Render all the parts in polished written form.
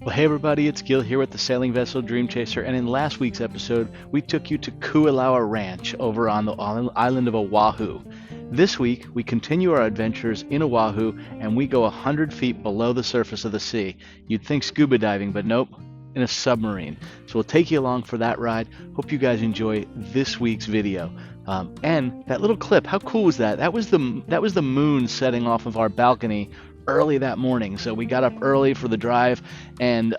Well, hey everybody, it's Gil here with the sailing vessel Dream Chaser, and in last week's episode, we took you to Kualaua Ranch over on the island of Oahu. This week, we continue our adventures in Oahu, and we go 100 feet below the surface of the sea. You'd think scuba diving, but nope, in a submarine. So we'll take you along for that ride. Hope you guys enjoy this week's video. And that little clip, how cool was that? That was the moon setting off of our balcony early that morning. So we got up early for the drive, and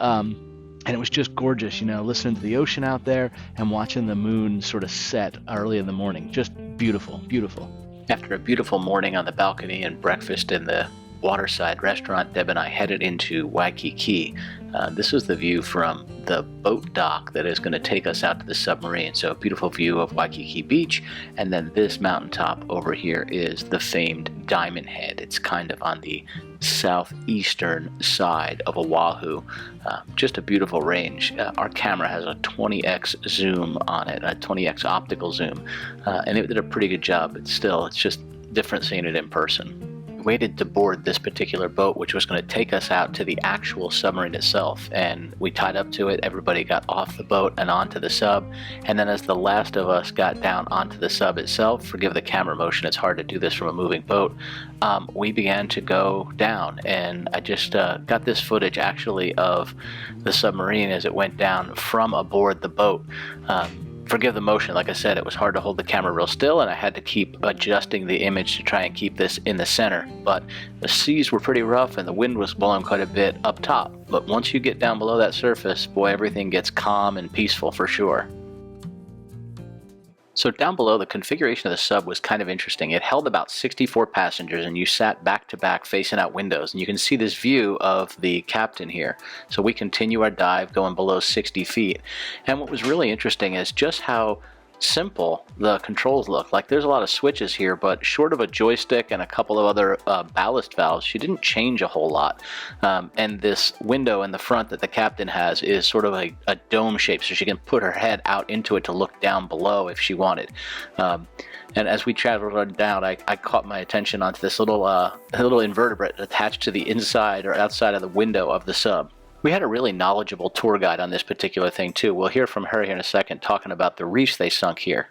it was just gorgeous, listening to the ocean out there and watching the moon sort of set early in the morning. Just beautiful, beautiful. After a beautiful morning on the balcony and breakfast in the waterside restaurant, Deb and I headed into Waikiki. This is the view from the boat dock that is going to take us out to the submarine. So a beautiful view of Waikiki Beach, and then this mountaintop over here is the famed Diamond Head. It's kind of on the southeastern side of Oahu. Just a beautiful range. Our camera has a 20x zoom on it, a 20x optical zoom, and it did a pretty good job, but still, it's just different seeing it in person. Waited to board this particular boat, which was going to take us out to the actual submarine itself, and we tied up to it. Everybody got off the boat and onto the sub, and then as the last of us got down onto the sub itself, forgive the camera motion, it's hard to do this from a moving boat, we began to go down, and I just got this footage actually of the submarine as it went down from aboard the boat. Forgive the motion, like I said, it was hard to hold the camera real still, and I had to keep adjusting the image to try and keep this in the center. But the seas were pretty rough and the wind was blowing quite a bit up top. But once you get down below that surface, boy, everything gets calm and peaceful for sure. So down below, the configuration of the sub was kind of interesting. It held about 64 passengers, and you sat back to back facing out windows, and you can see this view of the captain here. So we continue our dive going below 60 feet. And what was really interesting is just how simple the controls look. Like, there's a lot of switches here, but short of a joystick and a couple of other ballast valves, she didn't change a whole lot. And this window in the front that the captain has is sort of a dome shape, so she can put her head out into it to look down below if she wanted. And as we traveled down, I caught my attention onto this little invertebrate attached to the inside or outside of the window of the sub. We had a really knowledgeable tour guide on this particular thing too. We'll hear from her here in a second, talking about the reefs they sunk here.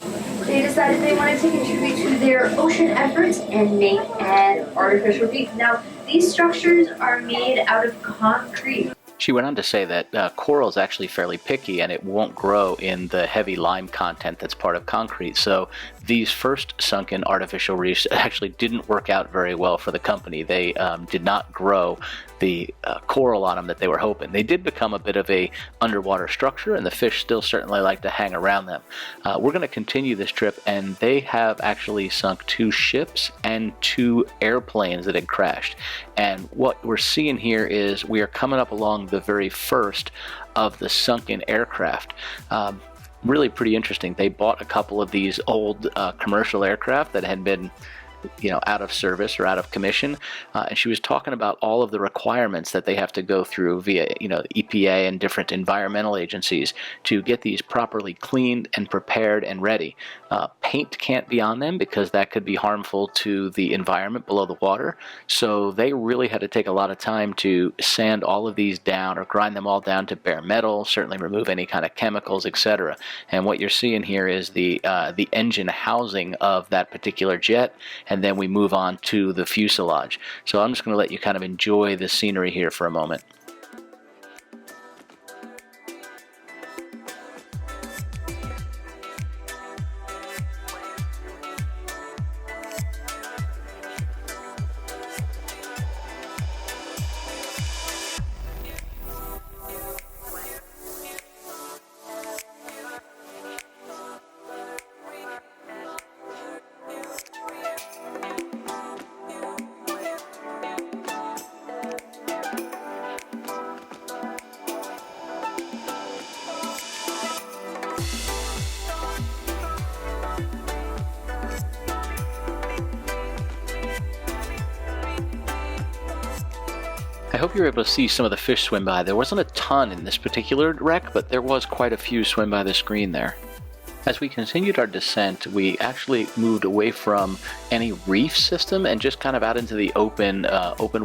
They decided they wanted to contribute to their ocean efforts and make an artificial reef. Now, these structures are made out of concrete. She went on to say that coral is actually fairly picky and it won't grow in the heavy lime content that's part of concrete. So these first sunken artificial reefs actually didn't work out very well for the company. They did not grow the coral on them that they were hoping. They did become a bit of a underwater structure, and the fish still certainly like to hang around them. We're going to continue this trip, and they have actually sunk 2 ships and 2 airplanes that had crashed. And what we're seeing here is we are coming up along the very first of the sunken aircraft. Really pretty interesting. They bought a couple of these old commercial aircraft that had been out of service or out of commission, and she was talking about all of the requirements that they have to go through via EPA and different environmental agencies to get these properly cleaned and prepared and ready. Paint can't be on them because that could be harmful to the environment below the water, so they really had to take a lot of time to sand all of these down or grind them all down to bare metal, certainly remove any kind of chemicals, etc. And what you're seeing here is the engine housing of that particular jet, and then we move on to the fuselage. So I'm just going to let you kind of enjoy the scenery here for a moment. I hope you were able to see some of the fish swim by. There wasn't a ton in this particular wreck, but there was quite a few swim by the screen there. As we continued our descent, we actually moved away from any reef system and just kind of out into the open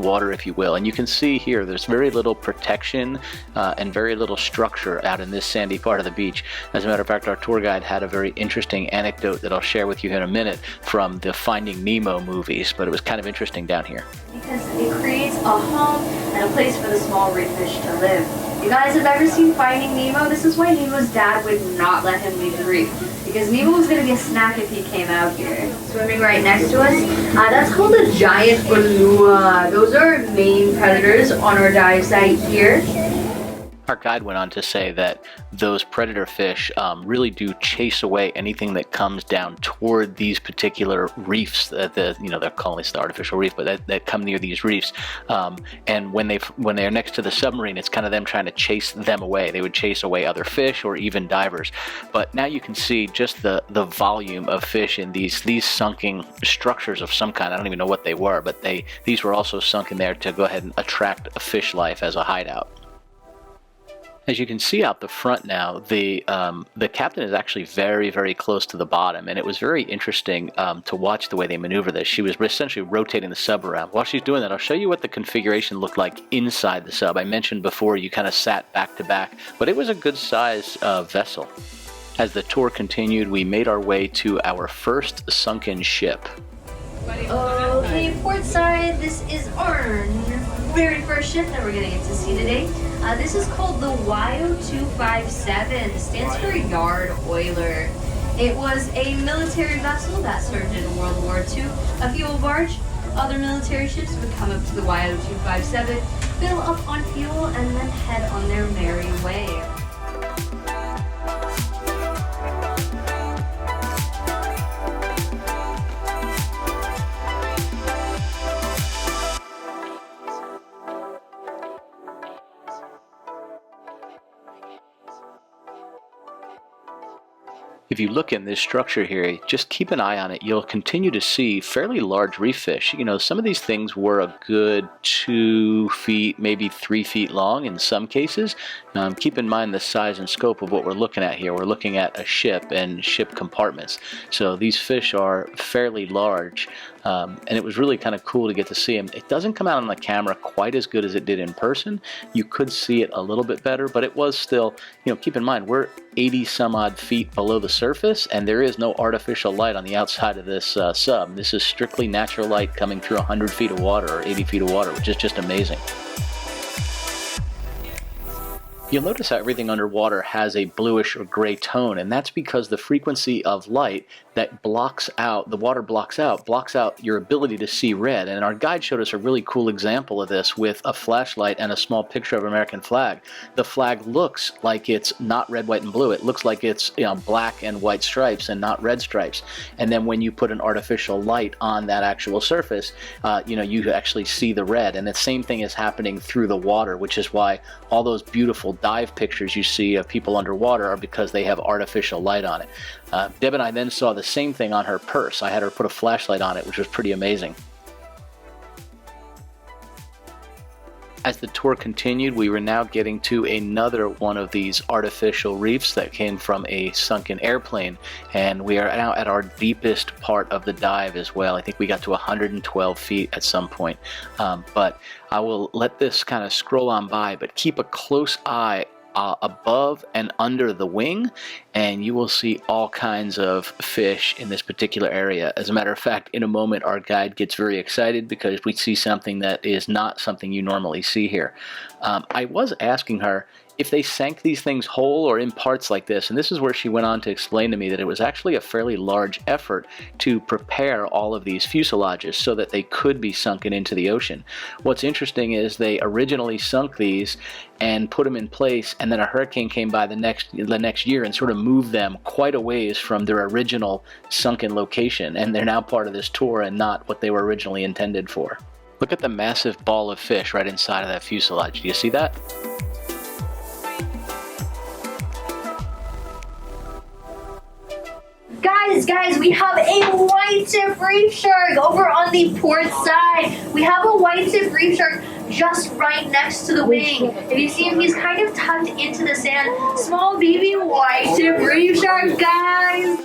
water, if you will. And you can see here there's very little protection and very little structure out in this sandy part of the beach. As a matter of fact, our tour guide had a very interesting anecdote that I'll share with you in a minute from the Finding Nemo movies, but it was kind of interesting down here. Because it creates a home and a place for the small reef fish to live. You guys have ever seen Finding Nemo? This is why Nemo's dad would not let him leave the reef, because Nemo was going to be a snack if he came out here. Swimming right next to us, that's called a giant beluga. Those are main predators on our dive site here. Our guide went on to say that those predator fish really do chase away anything that comes down toward these particular reefs. They're calling this the artificial reef, but that come near these reefs. And when they're next to the submarine, it's kind of them trying to chase them away. They would chase away other fish or even divers. But now you can see just the volume of fish in these sunken structures of some kind. I don't even know what they were, but these were also sunk in there to go ahead and attract a fish life as a hideout. As you can see out the front now, the captain is actually very, very close to the bottom, and it was very interesting to watch the way they maneuver this. She was essentially rotating the sub around. While she's doing that, I'll show you what the configuration looked like inside the sub. I mentioned before you kind of sat back to back, but it was a good size vessel. As the tour continued, we made our way to our first sunken ship. Okay, port side, this is our very first ship that we're going to get to see today. This is called the YO257, stands for Yard Oiler. It was a military vessel that served in World War II, a fuel barge. Other military ships would come up to the YO257, fill up on fuel, and then head on their merry way. If you look in this structure here, just keep an eye on it. You'll continue to see fairly large reef fish. You know, some of these things were a good 2 feet, maybe 3 feet long in some cases. Keep in mind the size and scope of what we're looking at here. We're looking at a ship and ship compartments. So these fish are fairly large. And it was really kind of cool to get to see them. It doesn't come out on the camera quite as good as it did in person. You could see it a little bit better, but it was still, keep in mind, we're 80 some odd feet below the surface, and there is no artificial light on the outside of this sub. This is strictly natural light coming through 100 feet of water or 80 feet of water, which is just amazing. You'll notice how everything underwater has a bluish or gray tone, and that's because the frequency of light that blocks out your ability to see red. And our guide showed us a really cool example of this with a flashlight and a small picture of American flag. The flag looks like it's not red, white, and blue. It looks like it's black and white stripes and not red stripes. And then when you put an artificial light on that actual surface, you actually see the red. And the same thing is happening through the water, which is why all those beautiful dive pictures you see of people underwater are because they have artificial light on it. Deb and I then saw the same thing on her purse. I had her put a flashlight on it, which was pretty amazing. As the tour continued, we were now getting to another one of these artificial reefs that came from a sunken airplane, and we are now at our deepest part of the dive as well. I think we got to 112 feet at some point, but I will let this kind of scroll on by, but keep a close eye above and under the wing, and you will see all kinds of fish in this particular area. As a matter of fact, in a moment our guide gets very excited because we see something that is not something you normally see here. I was asking her if they sank these things whole or in parts like this, and this is where she went on to explain to me that it was actually a fairly large effort to prepare all of these fuselages so that they could be sunken into the ocean. What's interesting is they originally sunk these and put them in place, and then a hurricane came by the next year and sort of moved them quite a ways from their original sunken location, and they're now part of this tour and not what they were originally intended for. Look at the massive ball of fish right inside of that fuselage. Do you see that? Guys, we have a white tip reef shark over on the port side. We have a white tip reef shark just right next to the wing. If you see him, he's kind of tucked into the sand. Small baby white tip reef shark, guys.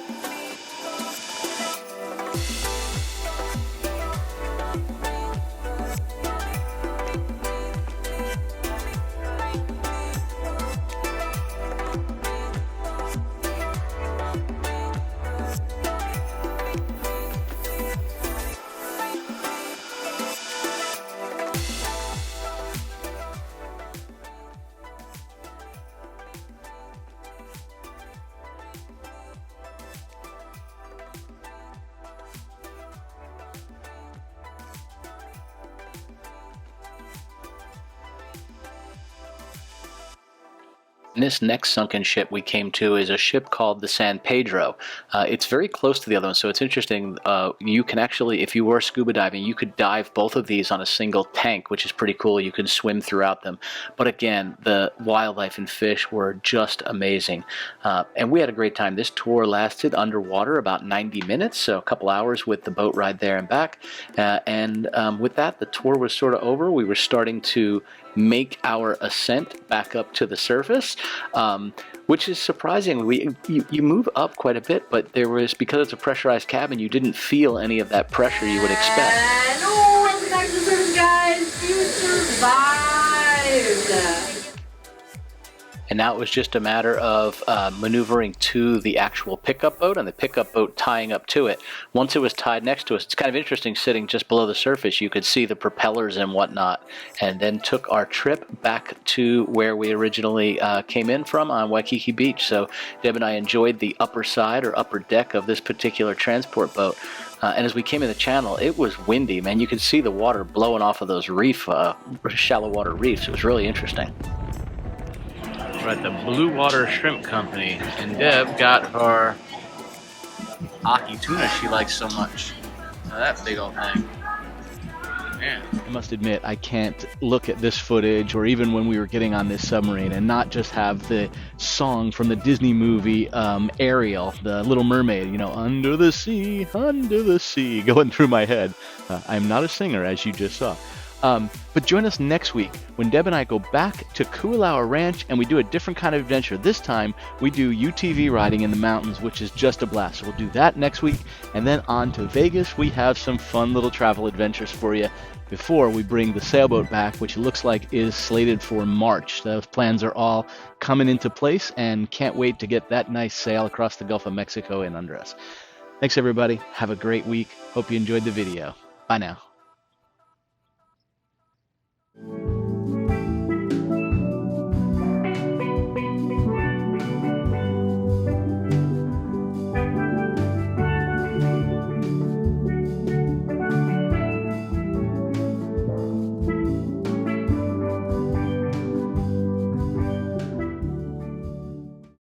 And this next sunken ship we came to is a ship called the San Pedro. It's very close to the other one, so it's interesting. You can actually, if you were scuba diving, you could dive both of these on a single tank, which is pretty cool. You can swim throughout them. But again, the wildlife and fish were just amazing. And we had a great time. This tour lasted underwater about 90 minutes, so a couple hours with the boat ride there and back. And with that, the tour was sort of over. We were starting to make our ascent back up to the surface, which is surprising. You move up quite a bit, but there was, because it's a pressurized cabin, you didn't feel any of that pressure you would expect. And welcome back to the surface, guys. You survived. And now it was just a matter of maneuvering to the actual pickup boat and the pickup boat tying up to it. Once it was tied next to us, it's kind of interesting sitting just below the surface. You could see the propellers and whatnot, and then took our trip back to where we originally came in from on Waikiki Beach. So Deb and I enjoyed the upper side or upper deck of this particular transport boat. And as we came in the channel, it was windy, man. You could see the water blowing off of those shallow water reefs. It was really interesting. We're at the Blue Water Shrimp Company, and Deb got her Aki tuna she likes so much. Now that big old thing. Man. I must admit, I can't look at this footage, or even when we were getting on this submarine, and not just have the song from the Disney movie Ariel, the Little Mermaid, you know, under the sea, going through my head. I'm not a singer, as you just saw. But join us next week when Deb and I go back to Kualaua Ranch and we do a different kind of adventure. This time we do UTV riding in the mountains, which is just a blast. So we'll do that next week, and then on to Vegas. We have some fun little travel adventures for you before we bring the sailboat back, which looks like is slated for March. Those plans are all coming into place, and can't wait to get that nice sail across the Gulf of Mexico in under us. Thanks everybody. Have a great week. Hope you enjoyed the video. Bye now.